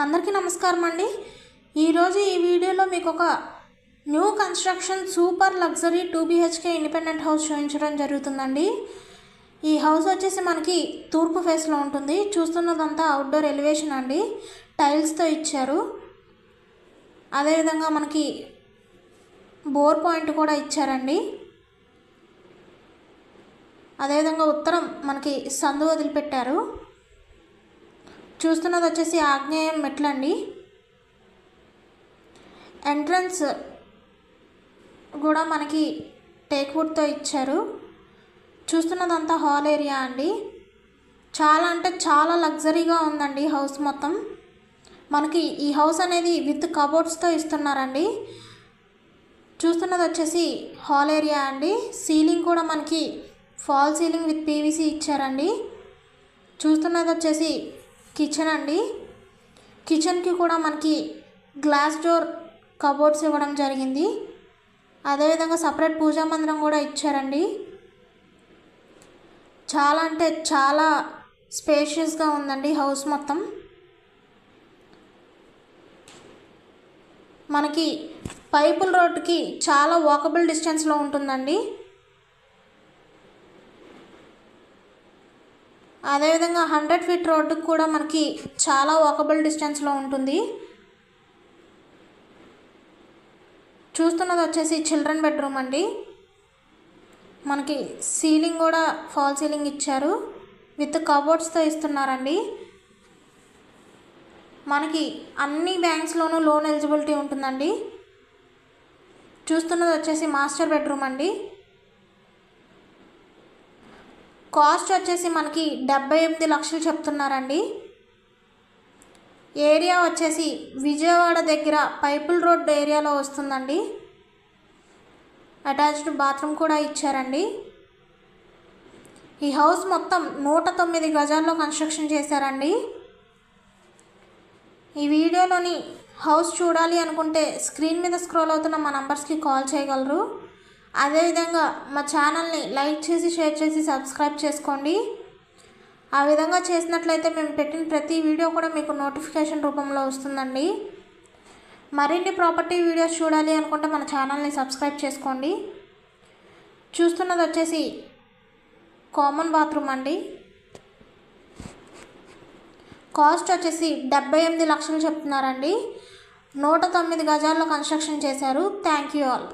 అందరికీ నమస్కారం అండి। ఈరోజు ఈ వీడియోలో మీకు ఒక new construction super luxury 2 BHK independent house చూపించడం జరుగుతుందండి। ఈ హౌస్ వచ్చేసి మనకి తూర్పు ఫేస్లో ఉంటుంది। చూస్తున్నదంతా అవుట్డోర్ ఎలివేషన్ అండి, టైల్స్తో ఇచ్చారు। అదేవిధంగా మనకి బోర్ పాయింట్ కూడా ఇచ్చారండి। అదేవిధంగా ఉత్తరం మనకి సందు వదిలిపెట్టారు। చూస్తున్నది వచ్చేసి ఆగ్నేయం మెట్లండి। ఎంట్రన్స్ కూడా మనకి టేక్ వుడ్తో ఇచ్చారు। చూస్తున్నదంతా హాల్ ఏరియా అండి। చాలా అంటే చాలా లగ్జరీగా ఉందండి హౌస్ మొత్తం। మనకి ఈ హౌస్ అనేది విత్ కబోర్డ్స్తో ఇస్తున్నారండి। చూస్తున్నది వచ్చేసి హాల్ ఏరియా అండి। సీలింగ్ కూడా మనకి ఫాల్ సీలింగ్ విత్ పీవీసీ ఇచ్చారండి। చూస్తున్నది వచ్చేసి కిచెన్ అండి। కిచెన్కి కూడా మనకి గ్లాస్ డోర్ కబోర్డ్స్ ఇవ్వడం జరిగింది। అదేవిధంగా సపరేట్ పూజా మందిరం కూడా ఇచ్చారండి। చాలా అంటే చాలా స్పేషియస్గా ఉందండి హౌస్ మొత్తం। మనకి పైపుల్ రోడ్డుకి చాలా వాకబుల్ డిస్టెన్స్లో ఉంటుందండి। అదేవిధంగా 100 ఫీట్ రోడ్డుకు కూడా మనకి చాలా వాకబుల్ డిస్టెన్స్లో ఉంటుంది। చూస్తున్నది వచ్చేసి చిల్డ్రన్ బెడ్రూమ్ అండి। మనకి సీలింగ్ కూడా ఫాల్ సీలింగ్ ఇచ్చారు, విత్ కబోర్డ్స్తో ఇస్తున్నారండి। మనకి అన్ని బ్యాంక్స్లోనూ లోన్ ఎలిజిబిలిటీ ఉంటుందండి। చూస్తున్నది వచ్చేసి మాస్టర్ బెడ్రూమ్ అండి। కాస్ట్ వచ్చేసి మనకి 78 లక్షలు చెప్తున్నారండి। ఏరియా వచ్చేసి విజయవాడ దగ్గర పైపుల్ రోడ్ ఏరియాలో వస్తుందండి। అటాచ్డ్ బాత్రూమ్ కూడా ఇచ్చారండి। ఈ హౌస్ మొత్తం 109 గజాల్లో కన్స్ట్రక్షన్ చేశారండి। ఈ వీడియోలోని హౌస్ చూడాలి అనుకుంటే స్క్రీన్ మీద స్క్రోల్ అవుతున్న మా నంబర్స్కి కాల్ చేయగలరు। అదేవిధంగా మా ఛానల్ని లైక్ చేసి షేర్ చేసి సబ్స్క్రైబ్ చేసుకోండి। ఆ విధంగా చేసినట్లయితే మేము పెట్టిన ప్రతి వీడియో కూడా మీకు నోటిఫికేషన్ రూపంలో వస్తుందండి। మరిన్ని ప్రాపర్టీ వీడియోస్ చూడాలి అనుకుంటే మన ఛానల్ని సబ్స్క్రైబ్ చేసుకోండి। చూస్తున్నది వచ్చేసి కామన్ బాత్రూమ్ అండి। కాస్ట్ వచ్చేసి 78 లక్షలు చెప్తున్నారండి। 109 గజాల్లో కన్స్ట్రక్షన్ చేశారు। Thank you all.